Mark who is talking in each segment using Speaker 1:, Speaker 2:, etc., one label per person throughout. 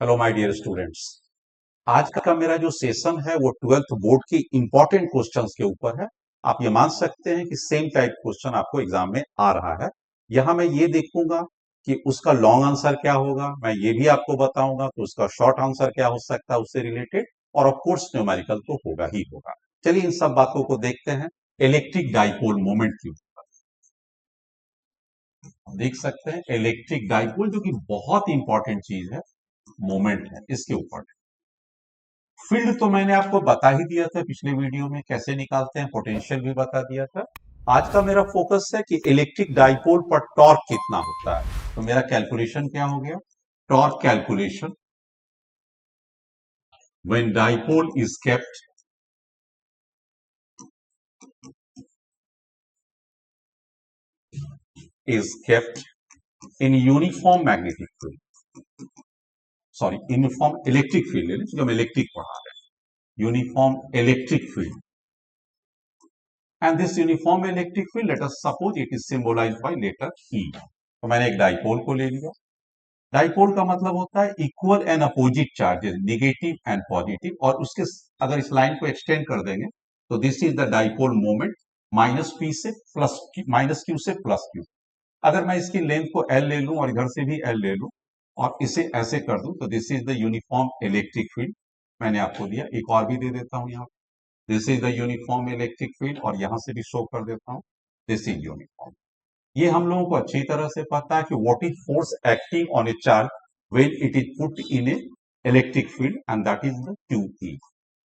Speaker 1: Hello my dear students. आज का मेरा जो सेशन है वो 12th बोर्ड की इंपॉर्टेंट क्वेश्चंस के ऊपर है। आप ये मान सकते हैं कि सेम टाइप क्वेश्चन आपको एग्जाम में आ रहा है। यहां मैं ये देखूंगा कि उसका लॉन्ग आंसर क्या होगा, मैं ये भी आपको बताऊंगा कि उसका शॉर्ट आंसर क्या हो सकता है उससे रिलेटेड, और ऑफ कोर्स न्यूमेरिकल तो होगा ही होगा। चलिए इन सब बातों को देखते हैं। इलेक्ट्रिक डाइपोल मोमेंट की देख सकते हैं, इलेक्ट्रिक डाइपोल जो कि बहुत इंपॉर्टेंट चीज है, मोमेंट है इसके ऊपर। फील्ड तो मैंने आपको बता ही दिया था पिछले वीडियो में, कैसे निकालते हैं, पोटेंशियल भी बता दिया था। आज का मेरा फोकस है कि इलेक्ट्रिक डाइपोल पर टॉर्क कितना होता है। तो मेरा कैलकुलेशन क्या हो गया, torque calculation when dipole is kept in uniform magnetic field, sorry uniform electric field, जो हम इलेक्ट्रिक पढ़ा रहे हैं, uniform electric field. And this uniform electric field, let us suppose it is symbolized by letter E. तो मैंने एक dipole को ले लिया। डाइपोल का मतलब होता है equal and opposite charges, negative and positive, और उसके अगर इस लाइन को एक्सटेंड कर देंगे तो this is the dipole moment, minus P से प्लस, माइनस क्यू से प्लस क्यू। अगर मैं इसकी लेंथ को एल ले लूं और इधर से भी एल ले लूं और इसे ऐसे कर दूं तो this is the uniform electric field. मैंने आपको दिया, एक और भी दे देता हूं यहाँ, this is the uniform electric field, और यहां से भी शो कर देता हूं, दिस इज यूनिफॉर्म। ये हम लोगों को अच्छी तरह से पता है कि what is force acting on A charge when it is put in A electric field, and that is the QE।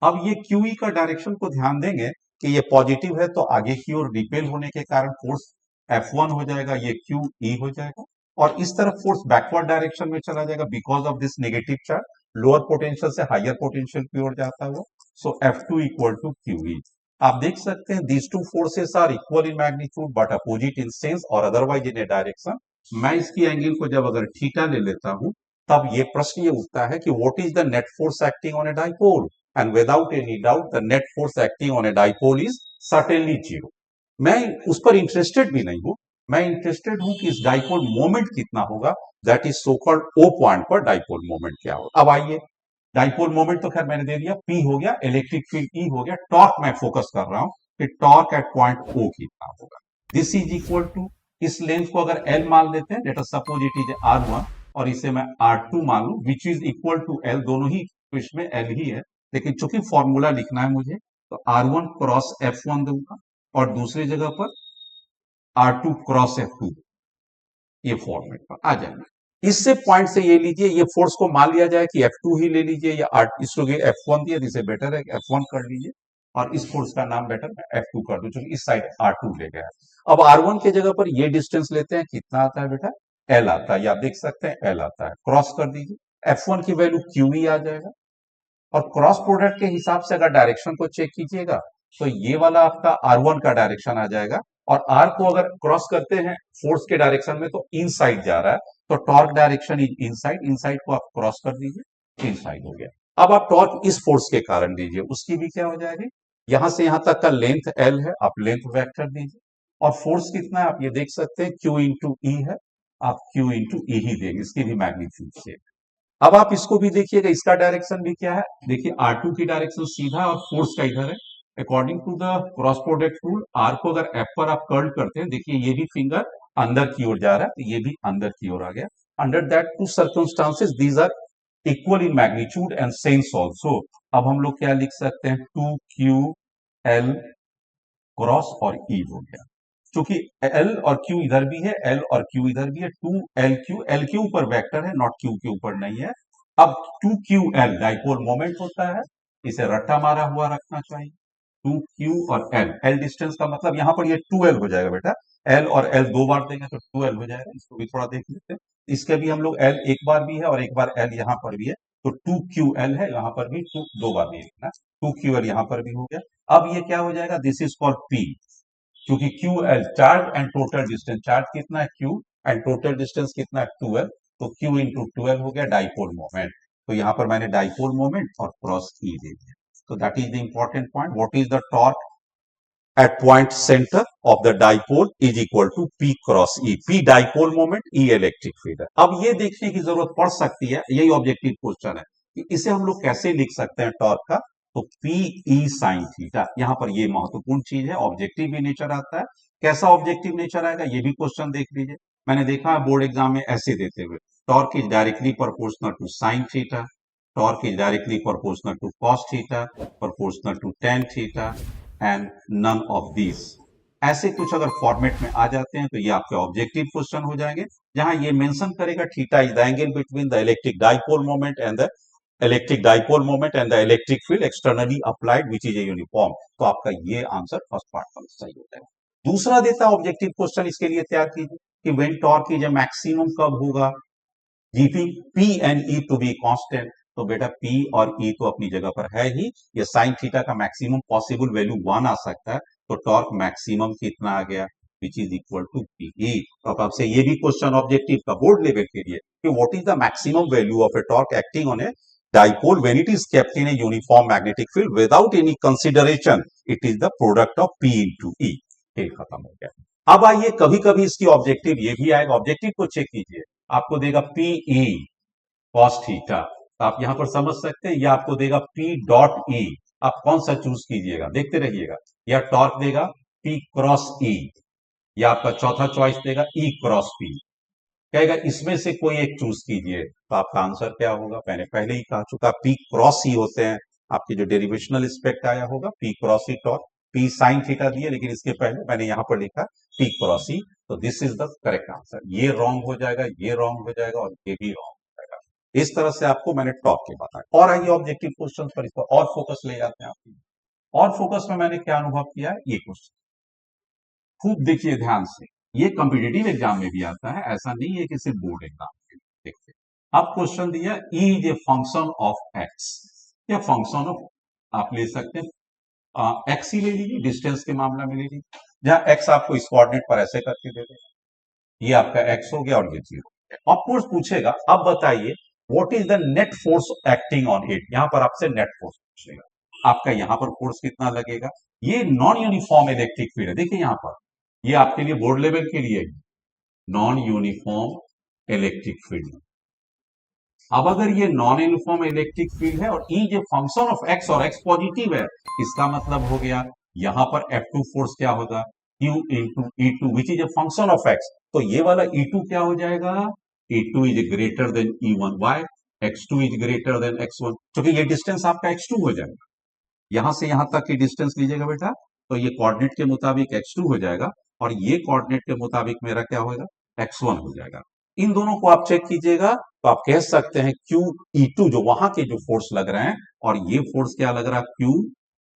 Speaker 1: अब ये QE का डायरेक्शन को ध्यान देंगे कि ये पॉजिटिव है तो आगे की ओर रिपेल होने के कारण फोर्स F1 हो जाएगा, ये QE हो जाएगा, और इस तरफ फोर्स बैकवर्ड डायरेक्शन में चला जाएगा because of this negative charge, lower potential से हायर पोटेंशियल की ओर जाता हुआ। So F2 equal to QE। आप देख सकते हैं these two forces are equal in magnitude but opposite in sense और अदरवाइज इन ए डायरेक्शन। मैं इसकी एंगल को जब अगर थीटा ले लेता हूं तब ये प्रश्न ये उठता है कि what is the net force acting on a dipole, and without any doubt the net force acting on a dipole is certainly zero. मैं उस पर इंटरेस्टेड भी नहीं हूं, मैं इंटरेस्टेड हूं कि इस डाइपोल मोमेंट कितना होगा, that is so called O point पर डाइपोल मोमेंट क्या होगा। अब आइए, डाइपोल मोमेंट तो खैर मैंने दे दिया, P हो गया, इलेक्ट्रिक फील्ड E हो गया, टॉर्क मैं फोकस कर रहा हूं कि टॉर्क एट पॉइंट O कितना होगा। दिस इज इक्वल टू, इस लेंथ को अगर L मान लेते हैं, let us suppose it is R1, और इसे मैं R2 मान लू, which is equal to L, दोनों ही इसमें L ही है, लेकिन चूंकि फॉर्मूला लिखना है मुझे तो R1 क्रॉस F1 दूंगा, और दूसरी जगह पर R2 क्रॉस F2, ये फॉर्मेट पर आ जाएगा। इससे पॉइंट से ये लीजिए, ये फोर्स को मान लिया जाए कि F2 ही ले लीजिए, या इसको F1 दिया, इसे बेटर है F1 कर लीजिए, और इस फोर्स का नाम बेटर मैं F2 कर दूं, क्योंकि इस साइड R2 ले गया है। अब R1 के जगह पर ये डिस्टेंस लेते हैं, कितना आता है बेटा, L आता है, या आप देख सकते हैं L आता है, क्रॉस कर दीजिए, F1 की वैल्यू QE आ जाएगा, और क्रॉस प्रोडक्ट के हिसाब से अगर डायरेक्शन को चेक कीजिएगा तो ये वाला आपका R1 का डायरेक्शन आ जाएगा, और R को अगर क्रॉस करते हैं फोर्स के डायरेक्शन में तो इन साइड जा रहा है, तो torque direction is inside, inside को आप क्रॉस कर दीजिए, इनसाइड हो गया। अब आप टॉर्क इस फोर्स के कारण दीजिए, उसकी भी क्या हो जाएगी, यहां से यहां तक का लेंथ L है, आप लेंथ वेक्टर दीजिए, और फोर्स कितना है आप ये देख सकते हैं, Q इंटू E है, आप Q इंटू E ही देंगे, इसकी भी मैग्नीट्यूड से। अब आप इसको भी देखिएगा, इसका डायरेक्शन भी क्या है, देखिए R2 की डायरेक्शन सीधा और फोर्स का इधर है। According to the cross product rule, R को अगर F पर आप कर्ल करते हैं, देखिए ये भी फिंगर अंदर की ओर जा रहा है, तो ये भी अंदर की ओर आ गया। Under that two circumstances these are equal in magnitude and sense also. अब हम लोग क्या लिख सकते हैं, 2QL क्रॉस और E हो गया। क्योंकि L और Q इधर भी है, L और Q इधर भी है, 2LQ, L के ऊपर वेक्टर है, नॉट Q के ऊपर नहीं है। अब 2QL डाइपोल मोमेंट होता है, इसे रट्टा मारा हुआ रखना चाहिए। 2Q और L, L डिस्टेंस का मतलब यहां पर ये 2L हो जाएगा बेटा, L और L दो बार देंगे तो 2L हो जाएगा, इसको भी थोड़ा देख लेते हैं। इसके भी हम लोग L एक बार भी है और एक बार L यहां पर भी है, तो 2QL है, यहां पर भी 2 दो बार नहीं लिखना, 2QL यहां पर भी हो गया। अब ये क्या हो जाएगा, दिस इज फॉर P, क्योंकि QL charge and total distance, charge कितना है Q एंड टोटल डिस्टेंस कितना है 12, तो Q इंटू 12 हो गया डाइपोल मोमेंट। तो यहां पर मैंने डाइपोल मोमेंट और क्रॉस E दे दिया। तो that is the important point, what is the torque at point center of the dipole is equal to P cross E. P dipole moment, E electric field है। अब ये देखने की जरूरत पड़ सकती है, यही ऑब्जेक्टिव क्वेश्चन है कि इसे हम लोग कैसे लिख सकते हैं टॉर्क का। तो P E sin थीटा, यहां पर ये महत्वपूर्ण चीज है, ऑब्जेक्टिव भी नेचर आता है। कैसा ऑब्जेक्टिव नेचर आएगा ये भी क्वेश्चन देख लीजिए। मैंने देखा है बोर्ड एग्जाम में ऐसे देते हुए, torque is directly proportional to sine theta, torque is directly proportional to cos theta, proportional to tan theta and none of these। ऐसे कुछ अगर फॉर्मेट में आ जाते हैं तो ये आपके ऑब्जेक्टिव क्वेश्चन हो जाएंगे, जहां ये मेंशन करेगा theta is the angle between the electric dipole moment and the electric field externally applied which is a uniform. तो आपका ये आंसर फर्स्ट पार्ट का सही हो जाएगा। दूसरा देता ऑब्जेक्टिव क्वेश्चन, इसके लिए तैयार कीजिए कि व्हेन टॉर्क इज मैक्सिमम कब होगा, GP P and E to be constant. तो बेटा P और E तो अपनी जगह पर है ही, ये साइन थीटा का मैक्सिमम पॉसिबल वैल्यू 1 आ सकता है, तो टॉर्क मैक्सिमम कितना आ गया, which is equal to PE। तो अब आपसे ये भी क्वेश्चन ऑब्जेक्टिव का बोर्ड लेवल के लिए कि what is the maximum value of a torque acting on a dipole when it is kept in a uniform magnetic field without any consideration, it is the product of P into E। खेल खत्म हो गया। अब आइए कभी कभी इसकी objective ये भी आएगा, ऑब्जेक्टिव को चेक कीजिए, आपको देगा PE cos थीटा, तो आप यहां पर समझ सकते हैं, या आपको देगा P डॉट E, आप कौन सा चूज कीजिएगा, देखते रहिएगा, या टॉर्क देगा P क्रॉस E, या आपका चौथा चॉइस देगा E क्रॉस P, कहेगा इसमें से कोई एक चूज कीजिए, तो आपका आंसर क्या होगा, मैंने पहले ही कह चुका P क्रॉस E होते हैं, आपके जो डेरिवेशनल एस्पेक्ट आया होगा P cross E torque, P sine theta दिए, लेकिन इसके पहले मैंने यहां पर लिखा P क्रॉस E, तो this is the correct answer. ये रॉन्ग हो जाएगा, ये रॉन्ग हो जाएगा और ये भी रॉन्ग। इस तरह से आपको मैंने टॉप के बताया। और आइए ऑब्जेक्टिव क्वेश्चन पर इसको और फोकस ले जाते हैं आपकी। और फोकस में मैंने क्या अनुभव किया है, ये क्वेश्चन खूब देखिए ध्यान से, ये कॉम्पिटिटिव एग्जाम में भी आता है, ऐसा नहीं है कि सिर्फ बोर्ड एग्जाम में। देखते अब क्वेश्चन दिया E is a function of x, या फंक्शन ऑफ, आप ले सकते हैं एक्स ही ले लीजिए, डिस्टेंस के मामला में ले लीजिए, जहां एक्स आपको इस कोऑर्डिनेट पर ऐसे करके दे देगा, ये आपका एक्स हो गया और ये जीरो। ऑफ कोर्स पूछेगा अब बताइए what is the net force acting on it, यहां पर आपसे नेट फोर्स पूछेगा, आपका यहां पर फोर्स कितना लगेगा। ये नॉन यूनिफॉर्म इलेक्ट्रिक फील्ड है, देखिए यहां पर ये आपके लिए बोर्ड लेवल के लिए नॉन यूनिफॉर्म इलेक्ट्रिक फील्ड। अब अगर ये नॉन यूनिफॉर्म इलेक्ट्रिक फील्ड है और E जो फंक्शन ऑफ एक्स और एक्स पॉजिटिव है, इसका मतलब हो गया यहां पर F2 फोर्स क्या होगा, Q into E2 which is a function of X, तो ये वाला E2 क्या हो जाएगा, E2 is greater than E1 by X2 is greater than X1, क्योंकि ये डिस्टेंस आपका X2 हो जाएगा, यहां से यहां तक की डिस्टेंस लीजिएगा बेटा, तो ये कोऑर्डिनेट के मुताबिक X2 हो जाएगा और ये कोऑर्डिनेट के मुताबिक मेरा क्या होगा, X1 हो जाएगा। इन दोनों को आप चेक कीजिएगा तो आप कह सकते हैं Q E2 जो वहां के जो फोर्स लग रहे हैं, और ये फोर्स क्या लग रहा है, Q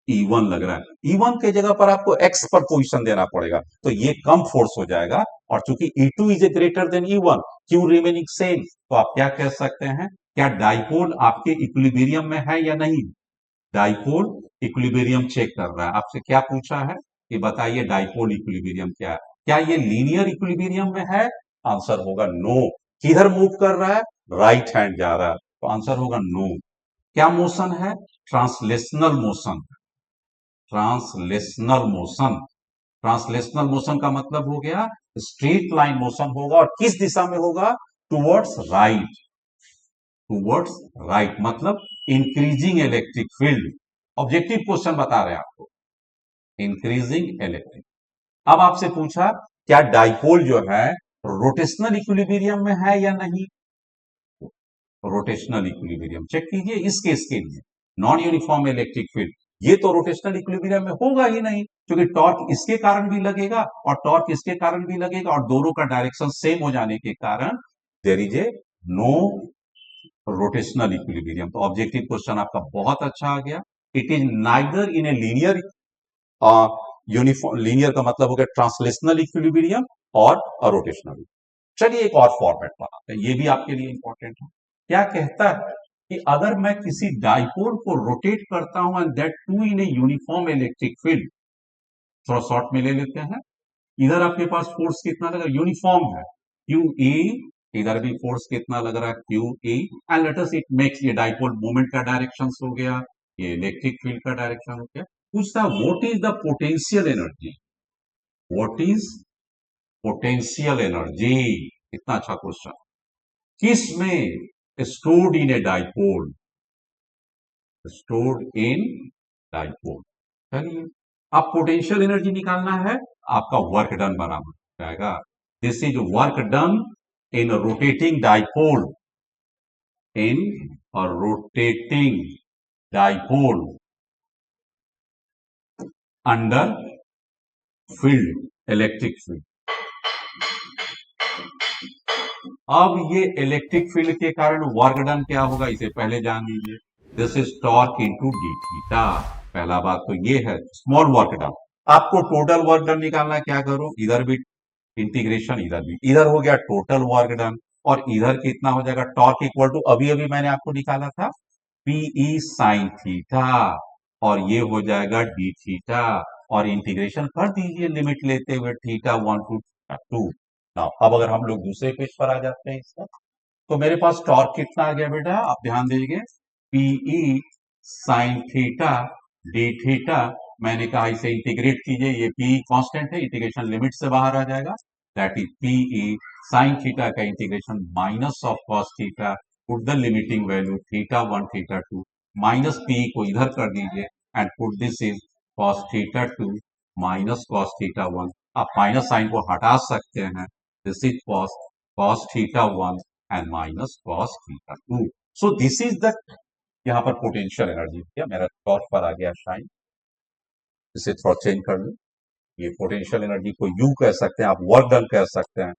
Speaker 1: E1 लग रहा है। E1 के जगह पर आपको X पर पोजीशन देना पड़ेगा, तो ये कम फोर्स हो जाएगा, और चूंकि E2 is greater than E1, Q remaining same, तो आप क्या कह सकते हैं, क्या डाइपोल आपके इक्विलिब्रियम में है या नहीं। डाइपोल इक्विलिब्रियम चेक कर रहा है, आपसे क्या पूछा है कि बताइए डाइपोल इक्विलिब्रियम क्या है, क्या ये लीनियर इक्विलिब्रियम में है, आंसर होगा नो। किधर मूव कर रहा है, राइट हैंड जा रहा है, तो आंसर होगा नो। क्या मोशन है, translational motion, translational motion, translational motion का मतलब हो गया स्ट्रेट लाइन मोशन होगा, और किस दिशा में होगा, टुवर्ड्स राइट, टुवर्ड्स राइट मतलब increasing electric field. Objective question बता रहे हैं आपको, इंक्रीजिंग इलेक्ट्रिक। अब आपसे पूछा क्या डाइपोल जो है रोटेशनल इक्विलिब्रियम में है या नहीं, रोटेशनल इक्विलिब्रियम चेक कीजिए इस केस के लिए, नॉन यूनिफॉर्म इलेक्ट्रिक फील्ड, ये तो रोटेशनल इक्विलिब्रियम में होगा ही नहीं, क्योंकि टॉर्क इसके कारण भी लगेगा और टॉर्क इसके कारण भी लगेगा, और दोनों का डायरेक्शन सेम हो जाने के कारण there is a no rotational equilibrium. तो ऑब्जेक्टिव क्वेश्चन आपका बहुत अच्छा आ गया, it is neither in a linear uniform, linear का मतलब हो गया ट्रांसलेशनल इक्विलिब्रियम और रोटेशनल। चलिए एक और फॉर्मेट बनाते हैं, ये भी आपके लिए इंपॉर्टेंट है। क्या कहता है कि अगर मैं किसी डाइपोल को रोटेट करता हूं and that two in a uniform electric field, थोड़ा शॉर्ट में ले लेते हैं, इधर आपके पास फोर्स कितना लग रहा है, यूनिफॉर्म है क्यू ए, इधर भी फोर्स कितना लग रहा है Q A, and let us it makes, ये डाइपोल मोमेंट का डायरेक्शन हो गया, ये इलेक्ट्रिक फील्ड का डायरेक्शन हो गया, पूछता what is the potential energy, what is potential energy, इतना अच्छा क्वेश्चन, किस में stored in a dipole, stored in dipole. चलिए अब पोटेंशियल एनर्जी निकालना है, आपका वर्क डन बराबर हो जाएगा, this is work done in rotating dipole, in और rotating dipole under field, electric field. अब ये इलेक्ट्रिक फील्ड के कारण वर्क डन क्या होगा इसे पहले जान लीजिए, this is torque into D theta. पहला बात तो ये है स्मॉल वर्क डन। आपको टोटल वर्क डन निकालना है, क्या करो इधर भी इंटीग्रेशन, इधर भी, इधर हो गया टोटल वर्क डन और इधर कितना हो जाएगा टॉर्क इक्वल टू, अभी अभी मैंने आपको निकाला था पीई साइन थीटा और ये हो जाएगा डी थीटा और इंटीग्रेशन कर दीजिए लिमिट लेते हुए थीटा 1 टू 2। अब अगर हम लोग दूसरे पेज पर आ जाते हैं इसका, तो मेरे पास टॉर्क कितना आ गया बेटा, आप ध्यान दीजिए pi sine theta d theta, मैंने कहा इसे इंटीग्रेट कीजिए, ये पीई कांस्टेंट है, इंटीग्रेशन लिमिट से बाहर आ जाएगा, that is pi sine theta का integration minus of cos theta, put the limiting value theta 1 theta 2, minus pi को इधर कर दीजिए and put this is cos theta 2 minus cos theta 1, आप माइनस साइन को हटा सकते हैं, this is cos theta 1 and minus cos theta 2. So this is the, यहां पर पोटेंशियल एनर्जी क्या मेरा टॉर्क पर आ गया शाइन, इसे थोड़ा चेंज कर लो, ये पोटेंशियल एनर्जी को यू कह सकते हैं, आप वर्क डन कह सकते हैं,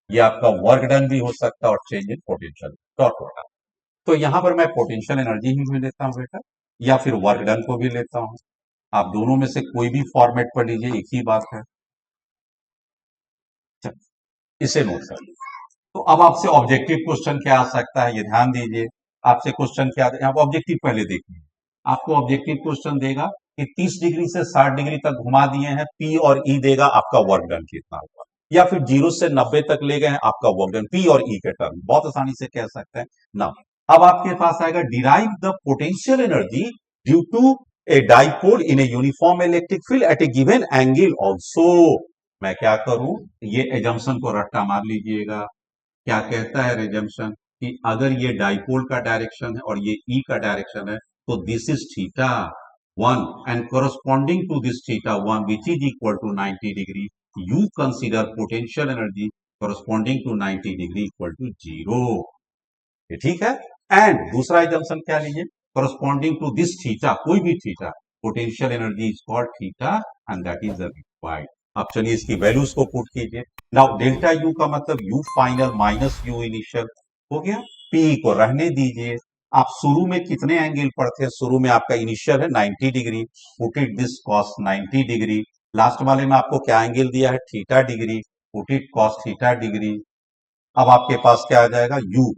Speaker 1: ये आपका वर्क डन भी हो सकता है और चेंज इन पोटेंशियल टॉर्क होगा। तो यहां पर मैं पोटेंशियल एनर्जी ही भी लेता हूं बेटा, या फिर वर्क डन को भी लेता हूं, आप दोनों में से कोई भी फॉर्मेट पर लीजिए, एक ही बात है, इसे नोट कर लीजिए। तो अब आपसे ऑब्जेक्टिव क्वेश्चन क्या आ सकता है, ये ध्यान दीजिए, आपसे क्वेश्चन क्या यहाँ पर ऑब्जेक्टिव पहले देखिए, आपको ऑब्जेक्टिव क्वेश्चन देगा कि 30 डिग्री से 60 डिग्री तक घुमा दिए हैं, पी और ई देगा, आपका वर्क डन कितना होगा, या फिर 0 से 90 तक ले गए हैं, आपका वर्क डन पी और ई के टर्म, बहुत आसानी से कह सकते हैं ना। अब आपके पास आएगा derive the potential energy due to a dipole in a uniform electric field at a given angle also. मैं क्या करूं, ये एजम्पशन को रट्टा मार लीजिएगा, क्या कहता है रिजम्पशन कि अगर ये डाइपोल का डायरेक्शन है और ये ई का डायरेक्शन है, तो this is theta 1 and corresponding to this theta 1 which is equal to 90 degree, you consider potential energy corresponding to 90 degree equal to 0। ये ठीक है। एंड दूसरा एजम्पशन क्या लीजिए, कोरस्पॉन्डिंग टू दिस थीटा, कोई भी theta, potential energy is called theta and that is the required. अब चलिए इसकी वैल्यूज को पुट कीजिए, नाउ डेल्टा यू का मतलब you final minus you initial हो गया, पी को रहने दीजिए, आप शुरू में कितने एंगल पर थे, शुरू में आपका इनिशियल है 90 degree, put it this cos 90 degree, last वाले में आपको क्या एंगल दिया है theta degree, put it cos theta degree. अब आपके पास क्या आ जाएगा यू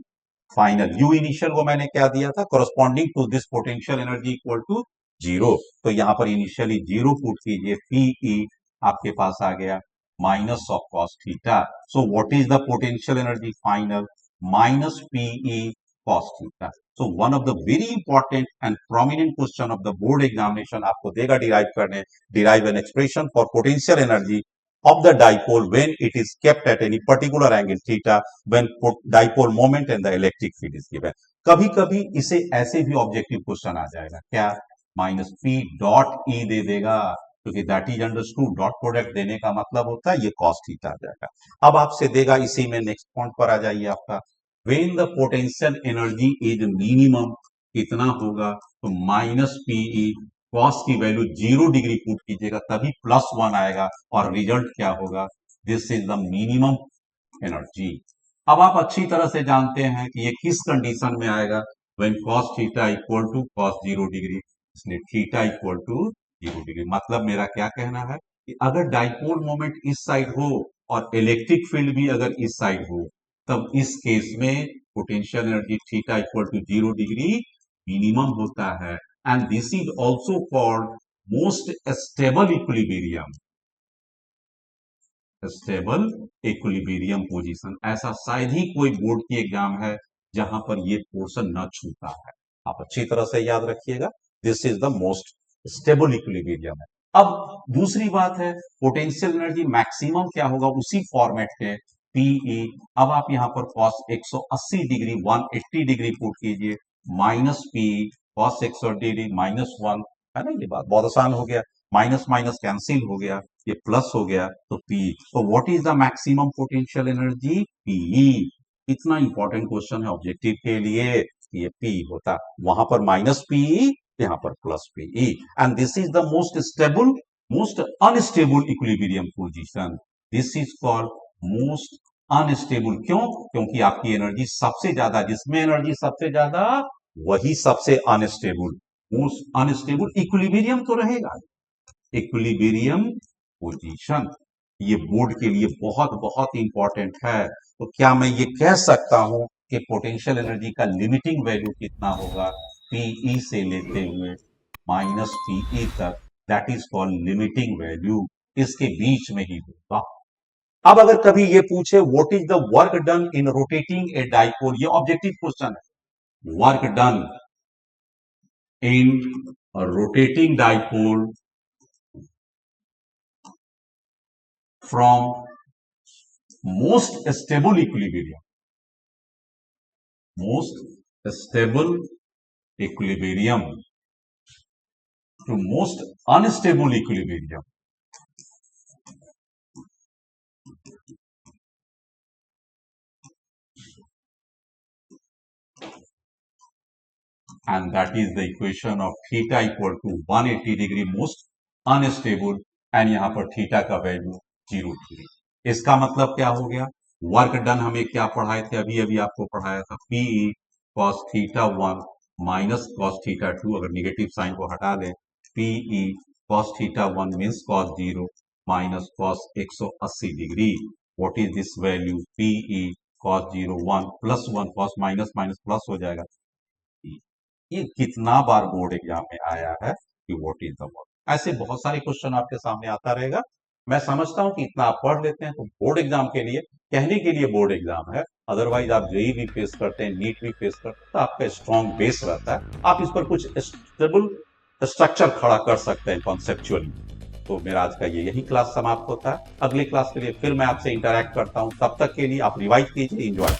Speaker 1: फाइनल, यू इनिशियल को मैंने क्या दिया था corresponding to this potential energy equal to 0, तो यहां पर इनिशियली 0 पुट कीजिए, पीई आपके पास आ गया minus of cos theta, so what is the potential energy final minus P E cos theta. So one of the very important and prominent question of the board examination आपको देगा derive करने, derive an expression for potential energy of the dipole when it is kept at any particular angle theta when dipole moment and the electric field is given। कभी कभी इसे ऐसे भी objective question आ जाएगा, क्या माइनस पी डॉट ई दे देगा, क्योंकि that is understood, dot product देने का मतलब होता है ये कॉस थीटा आ जाएगा। अब आपसे देगा, इसी में नेक्स्ट पॉइंट पर आ जाइए आपका, when the potential energy is minimum कितना होगा, तो माइनस पीई कॉस की वैल्यू 0 डिग्री पुट कीजिएगा तभी +1 आएगा और रिजल्ट क्या होगा, this is the minimum energy. अब आप अच्छी तरह से जानते हैं कि ये किस कंडीशन में आएगा, when cos theta equal to cos 0 degree, इसलिए थीटा इक्वल टू 0 डिग्री। मतलब मेरा क्या कहना है कि अगर डाइपोल मोमेंट इस साइड हो और इलेक्ट्रिक फील्ड भी अगर इस साइड हो, तब इस केस में potential energy theta equal to 0 degree minimum होता है, and this is also called most stable equilibrium, stable equilibrium position. ऐसा शायद ही कोई बोर्ड की एग्जाम है जहां पर ये पोर्शन न छूता है, आप अच्छी तरह से याद रखिएगा, this is the most stable equilibrium है। अब दूसरी बात है पोटेंशियल एनर्जी मैक्सिमम क्या होगा उसी फॉर्मेट के पीई। अब आप यहां पर cos 180 डिग्री 180 डिग्री पुट कीजिए माइनस पीई cos 180 डिग्री -1 है ना। ये बात बहुत आसान हो गया, माइनस माइनस कैंसिल हो गया, ये प्लस हो गया तो पी। तो what is the maximum potential energy P E. इतना इंपॉर्टेंट क्वेश्चन है ऑब्जेक्टिव के लिए। ये पी होता वहां पर माइनस पीई, यहाँ पर plus PE, and this is the most stable most unstable equilibrium position. This is called most unstable. क्यों? क्योंकि आपकी एनर्जी सबसे ज्यादा, जिसमें एनर्जी सबसे ज्यादा वही सबसे अनस्टेबल। मोस्ट अनस्टेबल इक्विलिब्रियम तो रहेगा, इक्विलिब्रियम पोजीशन। ये बोर्ड के लिए बहुत बहुत इंपॉर्टेंट है। तो क्या मैं ये कह सकता हूं कि पोटेंशियल एनर्जी का लिमिटिंग वैल्यू कितना होगा पीई से लेते हुए माइनस पीई तक, that is called limiting value, इसके बीच में ही होगा। अब अगर कभी ये पूछे what is the work done in rotating a dipole, ये ऑब्जेक्टिव क्वेश्चन है। Work done in rotating dipole from most stable equilibrium to most unstable equilibrium, and that is the equation of theta equal to 180 degree most unstable, and यहां पर theta का value 0 degree. इसका मतलब क्या हो गया, work done हमें क्या पढ़ाए थे, अभी अभी आपको पढ़ाया था P E cos theta 1 minus cos theta 2, अगर निगेटिव साइन को हटा दें P E cos theta 1 means cos 0 minus cos 180 degree. What is this value P E cos 0 1 plus 1 cos minus minus plus हो जाएगा। ये कितना बार बोर्ड एग्जाम में आया है कि व्हाट इज द वर्क। ऐसे बहुत सारे क्वेश्चन आपके सामने आता रहेगा। मैं समझता हूं कि इतना आप पढ़ लेते हैं तो बोर्ड एग्जाम के लिए, कहने के लिए बोर्ड एग्जाम है, अदरवाइज आप जेई भी फेस करते हैं, नीट भी फेस करते हैं, तो आपका स्ट्रॉन्ग बेस रहता है, आप इस पर कुछ स्टेबल स्ट्रक्चर खड़ा कर सकते हैं कॉन्सेप्चुअली। तो मेरा आज का यही क्लास समाप्त होता है। अगले क्लास के लिए फिर मैं आपसे इंटरेक्ट करता हूं, तब तक के लिए आप रिवाइज कीजिए, एंजॉय।